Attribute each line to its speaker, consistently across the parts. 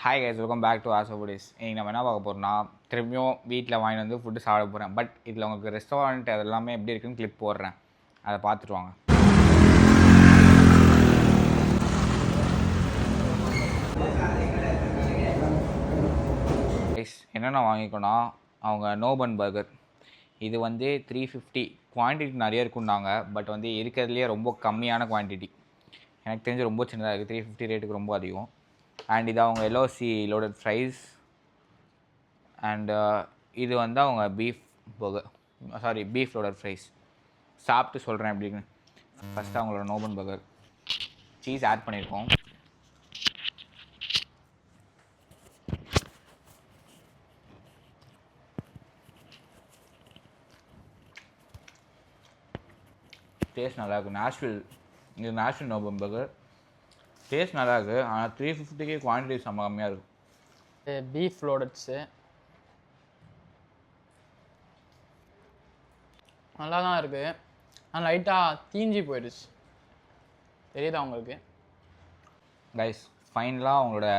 Speaker 1: Hi guys, welcome back to ஆசோ foodies. இன்றைக்கி நம்ம என்ன பார்க்க போகிறோம்னா, திரும்பியும் வீட்டில் வாங்கி வந்து ஃபுட்டு சாப்பிட போகிறேன். பட் இதில் உங்களுக்கு ரெஸ்டாரண்ட் அது எல்லாமே எப்படி இருக்குன்னு கிளிப் போடுறேன், அதை பார்த்துட்டு வாங்க. கைஸ், என்னென்ன வாங்கிக்கோன்னா, அவங்க நோபன் பர்கர் இது வந்து 350 குவான்டிட்டி நிறைய இருக்குன்னாங்க. பட் வந்து இருக்கிறதுலேயே ரொம்ப கம்மியான குவான்டிட்டி, எனக்கு தெரிஞ்சு ரொம்ப சின்னதாக இருக்குது. 350 ரேட்டுக்கு ரொம்ப அதிகம். அண்ட் இது அவங்க எல்ஓசி லோடட் ஃப்ரைஸ். அண்ட் இது வந்து அவங்க பீஃப் லோடட் ஃப்ரைஸ். சாப்பிட்டு சொல்கிறேன் எப்படின்னு. ஃபஸ்ட்டு அவங்களோட நோபன் பர்கர் சீஸ் ஆட் பண்ணியிருக்கோம். டேஸ்ட் நல்லாயிருக்கு. இது நேஷ்வில் நோபன் பர்கர் டேஸ்ட் நல்லாயிருக்கு. ஆனால் 350க்கு குவான்டிட்டி செம்ம கம்மியாக இருக்கும்.
Speaker 2: பீஃப் லோடட்ஸு நல்லா தான் இருக்குது, ஆனால் லைட்டாக தீஞ்சி போயிடுச்சு. தெரியுதா உங்களுக்கு
Speaker 1: கைஸ்? ஃபைனலாக அவங்களோட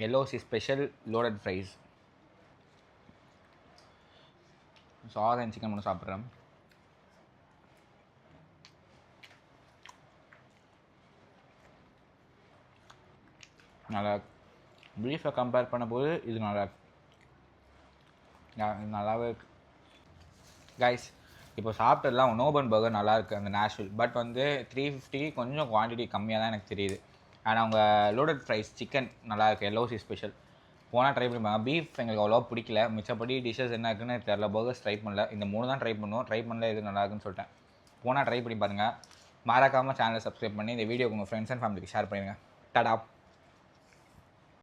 Speaker 1: LOC special loaded fries. Sauce and chicken மட்டும் சாப்பிட்றேன். நல்லா பீஃபை கம்பேர் பண்ணும்போது இது நல்லாவே இருக்கு. கைஸ், இப்போ சாப்பிட்டதுலாம் நோபன் பர்கர் நல்லாயிருக்கு, அந்த நேஷ்வில். பட் வந்து 350 கொஞ்சம் குவான்டிட்டி கம்மியாக தான் எனக்கு தெரியுது. அண்ட் அவங்க லோடட் ஃப்ரைஸ் சிக்கன் நல்லாயிருக்கு, எல்ஓசி ஸ்பெஷல். போனால் ட்ரை பண்ணிப்பாங்க. பீஃப் எங்களுக்கு அவ்வளோவா பிடிக்கல. மிச்சப்படி டிஷ்ஷஸ் என்ன இருக்குன்னு தெரில. பர்கர்ஸ் ட்ரை பண்ணல. இந்த 3 தான் ட்ரை பண்ணுவோம். ட்ரை பண்ணல இது நல்லா இருக்குன்னு சொல்லிட்டேன். போனால் ட்ரை பண்ணி பாருங்கள். மறக்காமல் சேனலை சப்ஸ்கிரைப் பண்ணி இந்த வீடியோ உங்கள் ஃப்ரெண்ட்ஸ் அண்ட் ஃபேமிலிக்கு ஷேர் பண்ணிடுங்க. டாடா.